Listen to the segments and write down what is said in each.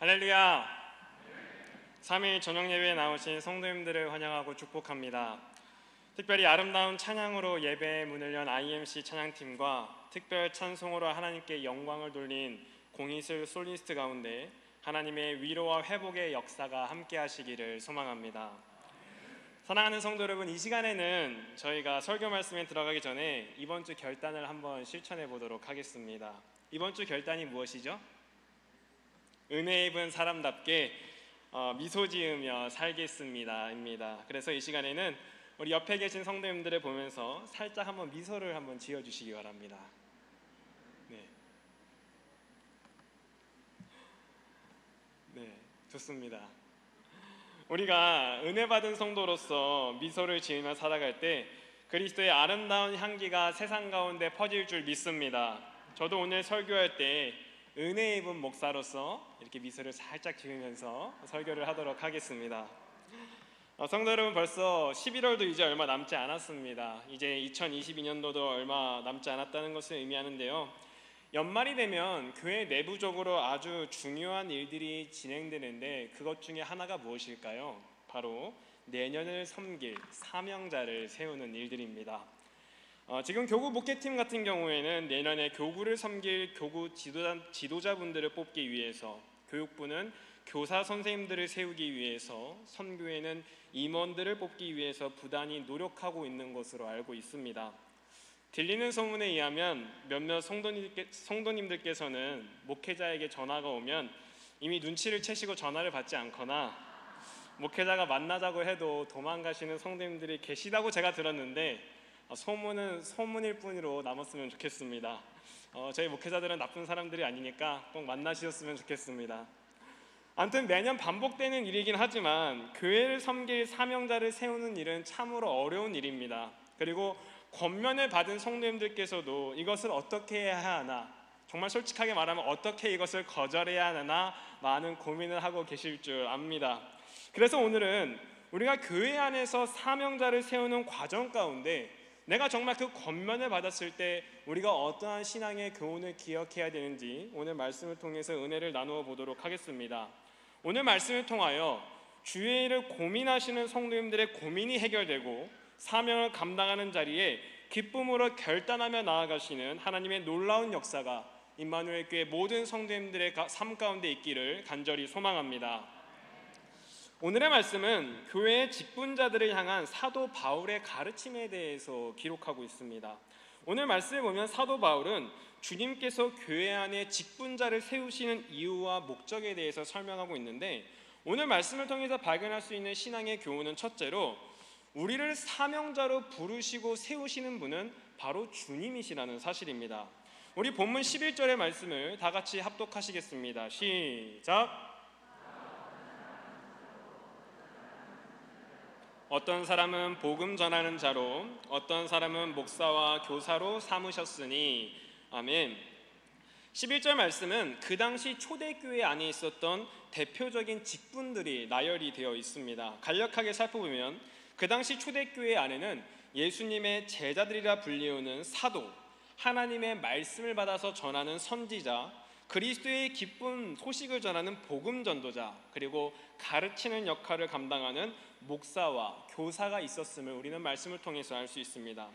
할렐루야! 3일 저녁 예배에 나오신 성도님들을 환영하고 축복합니다. 특별히 아름다운 찬양으로 예배의 문을 연 IMC 찬양팀과 특별 찬송으로 하나님께 영광을 돌린 공이슬 솔리스트 가운데 하나님의 위로와 회복의 역사가 함께 하시기를 소망합니다. 사랑하는 성도 여러분, 이 시간에는 저희가 설교 말씀에 들어가기 전에 이번 주 결단을 한번 실천해 보도록 하겠습니다. 이번 주 결단이 무엇이죠? 은혜 입은 사람답게 미소 지으며 살겠습니다 입니다. 그래서 이 시간에는 우리 옆에 계신 성도님들을 보면서 살짝 한번 미소를 한번 지어주시기 바랍니다. 네, 좋습니다. 우리가 은혜 받은 성도로서 미소를 지으며 살아갈 때 그리스도의 아름다운 향기가 세상 가운데 퍼질 줄 믿습니다. 저도 오늘 설교할 때 은혜 입은 목사로서 이렇게 미소를 살짝 지으면서 설교를 하도록 하겠습니다. 성도 여러분, 벌써 11월도 이제 얼마 남지 않았습니다. 이제 2022년도도 얼마 남지 않았다는 것을 의미하는데요, 연말이 되면 교회 내부적으로 아주 중요한 일들이 진행되는데 그것 중에 하나가 무엇일까요? 바로 내년을 섬길 사명자를 세우는 일들입니다. 지금 교구 목회팀 같은 경우에는 내년에 교구를 섬길 교구 지도자분들을 뽑기 위해서, 교육부는 교사 선생님들을 세우기 위해서, 선교회는 임원들을 뽑기 위해서 부단히 노력하고 있는 것으로 알고 있습니다. 들리는 소문에 의하면 몇몇 성도님들께서는 목회자에게 전화가 오면 이미 눈치를 채시고 전화를 받지 않거나 목회자가 만나자고 해도 도망가시는 성도님들이 계시다고 제가 들었는데, 소문은 소문일 뿐으로 남았으면 좋겠습니다. 저희 목회자들은 나쁜 사람들이 아니니까 꼭 만나셨으면 좋겠습니다. 아무튼 매년 반복되는 일이긴 하지만 교회를 섬길 사명자를 세우는 일은 참으로 어려운 일입니다. 그리고 권면을 받은 성도님들께서도 이것을 어떻게 해야 하나, 정말 솔직하게 말하면 어떻게 이것을 거절해야 하나 많은 고민을 하고 계실 줄 압니다. 그래서 오늘은 우리가 교회 안에서 사명자를 세우는 과정 가운데 내가 정말 그 권면을 받았을 때 우리가 어떠한 신앙의 교훈을 기억해야 되는지 오늘 말씀을 통해서 은혜를 나누어 보도록 하겠습니다. 오늘 말씀을 통하여 주의 일을 고민하시는 성도님들의 고민이 해결되고 사명을 감당하는 자리에 기쁨으로 결단하며 나아가시는 하나님의 놀라운 역사가 임마누엘 교회 모든 성도님들의 삶 가운데 있기를 간절히 소망합니다. 오늘의 말씀은 교회의 직분자들을 향한 사도 바울의 가르침에 대해서 기록하고 있습니다. 오늘 말씀을 보면 사도 바울은 주님께서 교회 안에 직분자를 세우시는 이유와 목적에 대해서 설명하고 있는데, 오늘 말씀을 통해서 발견할 수 있는 신앙의 교훈은 첫째로 우리를 사명자로 부르시고 세우시는 분은 바로 주님이시라는 사실입니다. 우리 본문 11절의 말씀을 다 같이 합독하시겠습니다. 시작! 어떤 사람은 복음 전하는 자로, 어떤 사람은 목사와 교사로 삼으셨으니. 아멘. 11절 말씀은 그 당시 초대교회 안에 있었던 대표적인 직분들이 나열이 되어 있습니다. 간략하게 살펴보면 그 당시 초대교회 안에는 예수님의 제자들이라 불리우는 사도, 하나님의 말씀을 받아서 전하는 선지자, 그리스도의 기쁜 소식을 전하는 복음 전도자, 그리고 가르치는 역할을 감당하는 목사와 교사가 있었음을 우리는 말씀을 통해서 알 수 있습니다.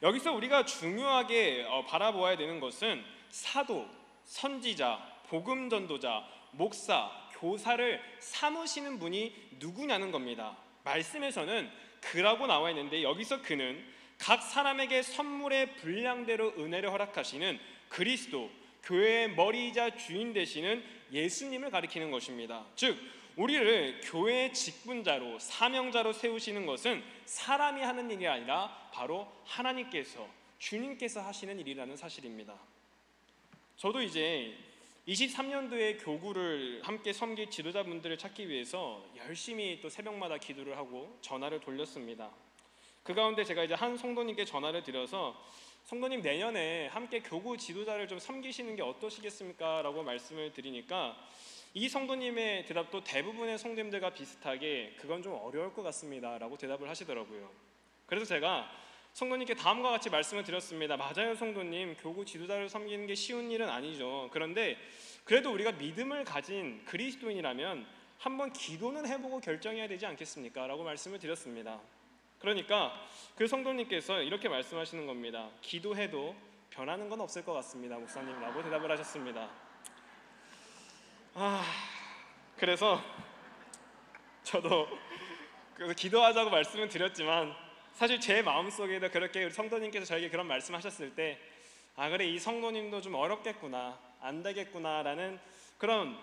여기서 우리가 중요하게 바라보아야 되는 것은 사도, 선지자, 복음 전도자, 목사, 교사를 삼으시는 분이 누구냐는 겁니다. 말씀에서는 그라고 나와 있는데 여기서 그는 각 사람에게 선물의 분량대로 은혜를 허락하시는 그리스도, 교회의 머리이자 주인 되시는 예수님을 가리키는 것입니다. 즉 우리를 교회의 직분자로, 사명자로 세우시는 것은 사람이 하는 일이 아니라 바로 하나님께서, 주님께서 하시는 일이라는 사실입니다. 저도 이제 23년도에 교구를 함께 섬길 지도자분들을 찾기 위해서 열심히 또 새벽마다 기도를 하고 전화를 돌렸습니다. 그 가운데 제가 이제 한 성도님께 전화를 드려서 성도님, 내년에 함께 교구 지도자를 좀 섬기시는 게 어떠시겠습니까? 라고 말씀을 드리니까 이 성도님의 대답도 대부분의 성도님들과 비슷하게 그건 좀 어려울 것 같습니다 라고 대답을 하시더라고요. 그래서 제가 성도님께 다음과 같이 말씀을 드렸습니다. 맞아요 성도님, 교구 지도자를 섬기는 게 쉬운 일은 아니죠. 그런데 그래도 우리가 믿음을 가진 그리스도인이라면 한번 기도는 해보고 결정해야 되지 않겠습니까? 라고 말씀을 드렸습니다. 그러니까 그 성도님께서 이렇게 말씀하시는 겁니다. 기도해도 변하는 건 없을 것 같습니다, 목사님, 라고 대답을 하셨습니다. 그래서 저도 기도하자고 말씀을 드렸지만 사실 제 마음속에도 그렇게 우리 성도님께서 저에게 그런 말씀하셨을 때 그래, 이 성도님도 좀 어렵겠구나, 안 되겠구나 라는 그런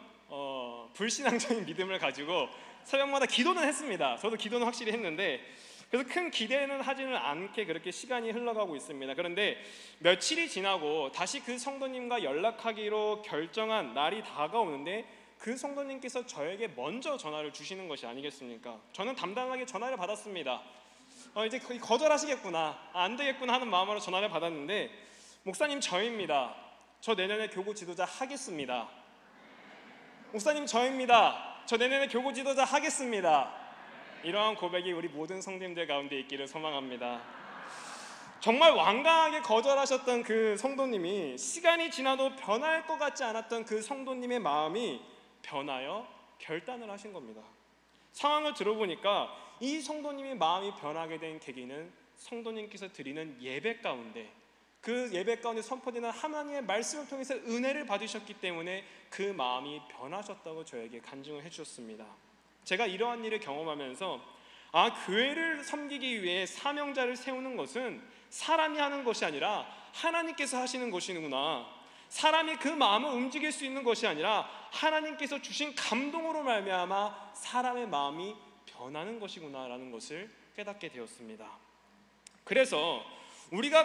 불신앙적인 믿음을 가지고 새벽마다 기도는 했습니다. 저도 기도는 확실히 했는데, 그래서 큰 기대는 하지는 않게 그렇게 시간이 흘러가고 있습니다. 그런데 며칠이 지나고 다시 그 성도님과 연락하기로 결정한 날이 다가오는데 그 성도님께서 저에게 먼저 전화를 주시는 것이 아니겠습니까? 저는 담담하게 전화를 받았습니다. 이제 거절하시겠구나, 안 되겠구나 하는 마음으로 전화를 받았는데, 목사님, 저입니다. 저 내년에 교구 지도자 하겠습니다. 목사님, 저입니다. 저 내년에 교구 지도자 하겠습니다. 이러한 고백이 우리 모든 성도님들 가운데 있기를 소망합니다. 정말 완강하게 거절하셨던 그 성도님이 시간이 지나도 변할 것 같지 않았던 그 성도님의 마음이 변하여 결단을 하신 겁니다. 상황을 들어보니까 이 성도님이 마음이 변하게 된 계기는 성도님께서 드리는 예배 가운데, 그 예배 가운데 선포되는 하나님의 말씀을 통해서 은혜를 받으셨기 때문에 그 마음이 변하셨다고 저에게 간증을 해주셨습니다. 제가 이러한 일을 경험하면서 교회를 섬기기 위해 사명자를 세우는 것은 사람이 하는 것이 아니라 하나님께서 하시는 것이구나, 사람이 그 마음을 움직일 수 있는 것이 아니라 하나님께서 주신 감동으로 말미암아 사람의 마음이 변하는 것이구나 라는 것을 깨닫게 되었습니다. 그래서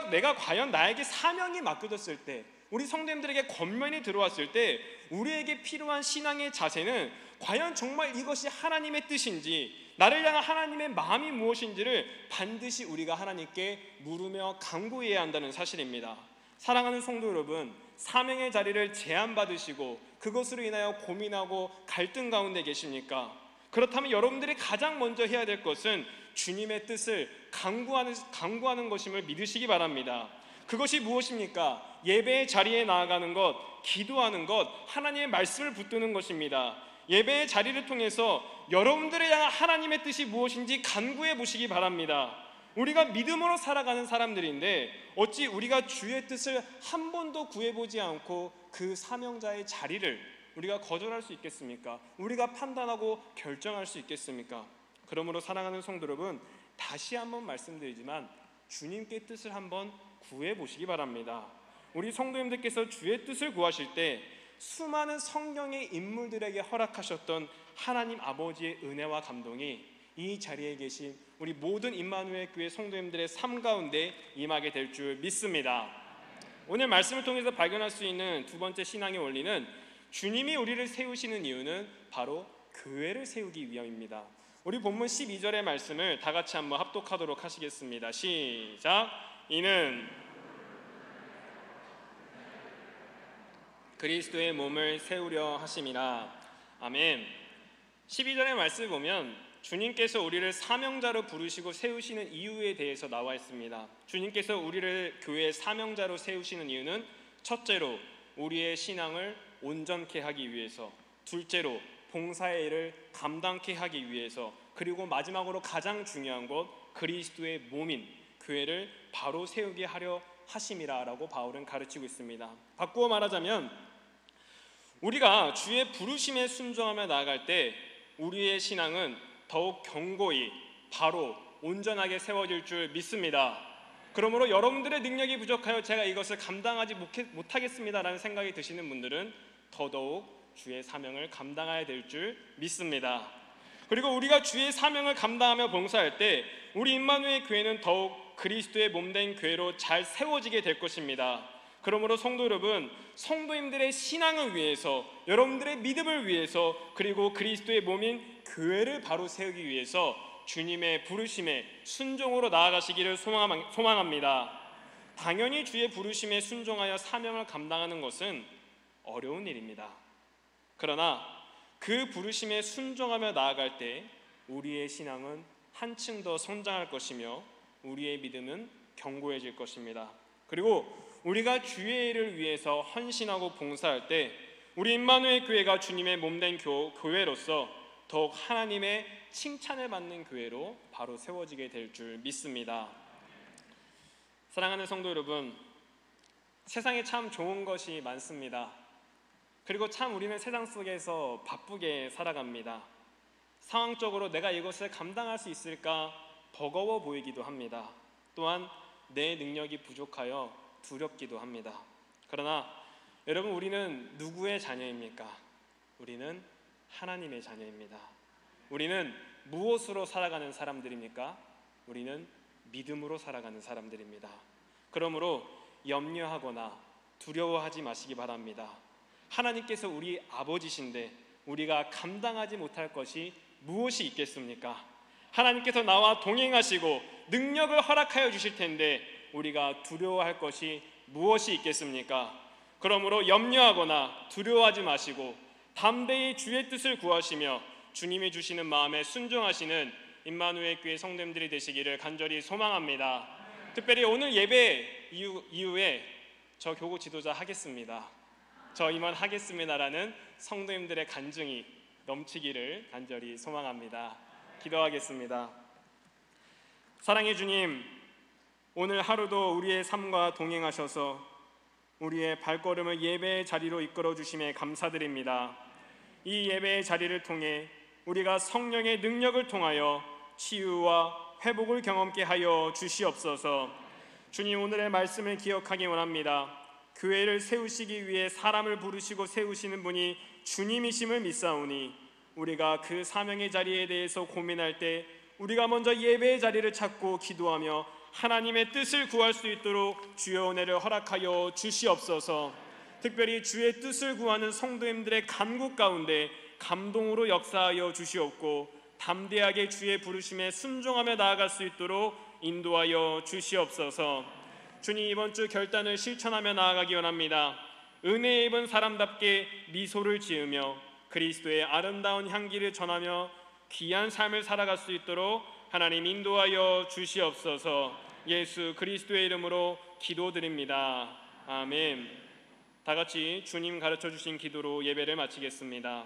내가 과연 나에게 사명이 맡겨졌을 때, 우리 성도님들에게 권면이 들어왔을 때 우리에게 필요한 신앙의 자세는 과연 정말 이것이 하나님의 뜻인지, 나를 향한 하나님의 마음이 무엇인지를 반드시 우리가 하나님께 물으며 간구해야 한다는 사실입니다. 사랑하는 성도 여러분, 사명의 자리를 제안받으시고 그것으로 인하여 고민하고 갈등 가운데 계십니까? 그렇다면 여러분들이 가장 먼저 해야 될 것은 주님의 뜻을 간구하는 것임을 믿으시기 바랍니다. 그것이 무엇입니까? 예배의 자리에 나아가는 것, 기도하는 것, 하나님의 말씀을 붙드는 것입니다. 예배의 자리를 통해서 여러분들에 향한 하나님의 뜻이 무엇인지 간구해 보시기 바랍니다. 우리가 믿음으로 살아가는 사람들인데 어찌 우리가 주의 뜻을 한 번도 구해보지 않고 그 사명자의 자리를 우리가 거절할 수 있겠습니까? 우리가 판단하고 결정할 수 있겠습니까? 그러므로 사랑하는 성도 여러분, 다시 한번 말씀드리지만 주님께 뜻을 한번 구해보시기 바랍니다. 우리 성도님들께서 주의 뜻을 구하실 때 수많은 성경의 인물들에게 허락하셨던 하나님 아버지의 은혜와 감동이 이 자리에 계신 우리 모든 임마누엘 교회 성도님들의 삶 가운데 임하게 될 줄 믿습니다. 오늘 말씀을 통해서 발견할 수 있는 두 번째 신앙의 원리는, 주님이 우리를 세우시는 이유는 바로 교회를 세우기 위함입니다. 우리 본문 12절의 말씀을 다 같이 한번 합독하도록 하시겠습니다. 시작. 이는 그리스도의 몸을 세우려 하심이라. 아멘. 12절의 말씀을 보면 주님께서 우리를 사명자로 부르시고 세우시는 이유에 대해서 나와 있습니다. 주님께서 우리를 교회의 사명자로 세우시는 이유는 첫째로 우리의 신앙을 온전케 하기 위해서, 둘째로 봉사의 일을 감당케 하기 위해서, 그리고 마지막으로 가장 중요한 것, 그리스도의 몸인 교회를 바로 세우게 하려 하심이라 라고 바울은 가르치고 있습니다. 바꾸어 말하자면 우리가 주의 부르심에 순종하며 나아갈 때 우리의 신앙은 더욱 견고히 바로 온전하게 세워질 줄 믿습니다. 그러므로 여러분들의 능력이 부족하여 제가 이것을 감당하지 못하겠습니다라는 생각이 드시는 분들은 더더욱 주의 사명을 감당해야 될 줄 믿습니다. 그리고 우리가 주의 사명을 감당하며 봉사할 때 우리 임마누엘 교회는 더욱 그리스도의 몸된 교회로 잘 세워지게 될 것입니다. 그러므로 성도 여러분, 성도님들의 신앙을 위해서, 여러분들의 믿음을 위해서, 그리고 그리스도의 몸인 교회를 바로 세우기 위해서 주님의 부르심에 순종으로 나아가시기를 소망합니다. 당연히 주의 부르심에 순종하여 사명을 감당하는 것은 어려운 일입니다. 그러나 그 부르심에 순종하며 나아갈 때 우리의 신앙은 한층 더 성장할 것이며 우리의 믿음은 견고해질 것입니다. 그리고 우리가 주의 일을 위해서 헌신하고 봉사할 때 우리 임마누엘 교회가 주님의 몸된 교회로서 더욱 하나님의 칭찬을 받는 교회로 바로 세워지게 될 줄 믿습니다. 사랑하는 성도 여러분, 세상에 참 좋은 것이 많습니다. 그리고 참 우리는 세상 속에서 바쁘게 살아갑니다. 상황적으로 내가 이것을 감당할 수 있을까 버거워 보이기도 합니다. 또한 내 능력이 부족하여 두렵기도 합니다. 그러나 여러분, 우리는 누구의 자녀입니까? 우리는 하나님의 자녀입니다. 우리는 무엇으로 살아가는 사람들입니까? 우리는 믿음으로 살아가는 사람들입니다. 그러므로 염려하거나 두려워하지 마시기 바랍니다. 하나님께서 우리 아버지신데 우리가 감당하지 못할 것이 무엇이 있겠습니까? 하나님께서 나와 동행하시고 능력을 허락하여 주실 텐데 우리가 두려워할 것이 무엇이 있겠습니까? 그러므로 염려하거나 두려워하지 마시고 담대히 주의 뜻을 구하시며 주님이 주시는 마음에 순종하시는 임마누엘 교회 성도님들이 되시기를 간절히 소망합니다. 특별히 오늘 예배 이후에 저 교구 지도자 하겠습니다, 저 임원하겠습니다라는 성도님들의 간증이 넘치기를 간절히 소망합니다. 기도하겠습니다. 사랑의 주님, 오늘 하루도 우리의 삶과 동행하셔서 우리의 발걸음을 예배의 자리로 이끌어 주심에 감사드립니다. 이 예배의 자리를 통해 우리가 성령의 능력을 통하여 치유와 회복을 경험케 하여 주시옵소서. 주님, 오늘의 말씀을 기억하기 원합니다. 교회를 세우시기 위해 사람을 부르시고 세우시는 분이 주님이심을 믿사오니 우리가 그 사명의 자리에 대해서 고민할 때 우리가 먼저 예배의 자리를 찾고 기도하며 하나님의 뜻을 구할 수 있도록 주의 은혜를 허락하여 주시옵소서. 특별히 주의 뜻을 구하는 성도님들의 간구 가운데 감동으로 역사하여 주시옵고 담대하게 주의 부르심에 순종하며 나아갈 수 있도록 인도하여 주시옵소서. 주님, 이번 주 결단을 실천하며 나아가기 원합니다. 은혜 입은 사람답게 미소를 지으며 그리스도의 아름다운 향기를 전하며 귀한 삶을 살아갈 수 있도록 하나님 인도하여 주시옵소서. 예수 그리스도의 이름으로 기도드립니다. 아멘. 다 같이 주님 가르쳐 주신 기도로 예배를 마치겠습니다.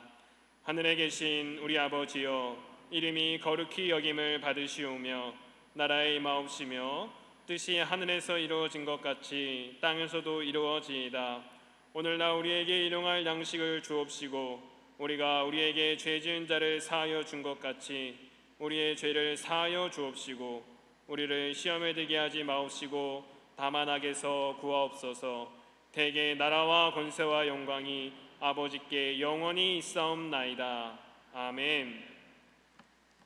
하늘에 계신 우리 아버지여, 이름이 거룩히 여김을 받으시오며 나라의 임하옵시며 뜻이 하늘에서 이루어진 것 같이 땅에서도 이루어지이다. 오늘날 우리에게 일용할 양식을 주옵시고 우리가 우리에게 죄 지은 자를 사하여 준 것 같이 우리의 죄를 사하여 주옵시고 우리를 시험에 들게 하지 마옵시고 다만 악에서 구하옵소서. 대개 나라와 권세와 영광이 아버지께 영원히 있사옵나이다. 아멘.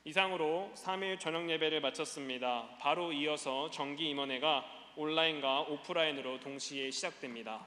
이상으로 3일 저녁 예배를 마쳤습니다. 바로 이어서 정기 임원회가 온라인과 오프라인으로 동시에 시작됩니다.